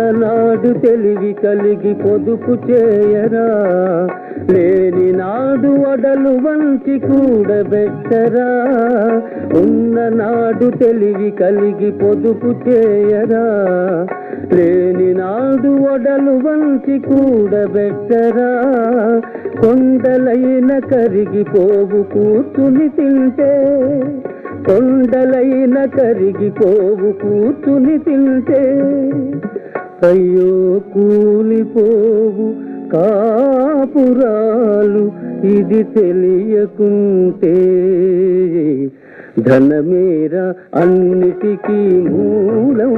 ఉన్ననాడు తెలివి కలిగి పొదుపు చేయరా, లేని నాడు ఒడలు వంచి కూడబెట్టరా. ఉన్ననాడు తెలివి కలిగి పొదుపు చేయరా, లేని నాడు ఒడలు వంచి కూడబెట్టరా. కొండలైన కరిగిపోవు కూర్చుని తింటే, కొండలైన కరిగిపోవు కూర్చుని తింటే. అయ్యో కూలిపోవు కాపురాలు ఇది తెలియకుంటే. ధనమేరా అన్నిటికీ మూలం.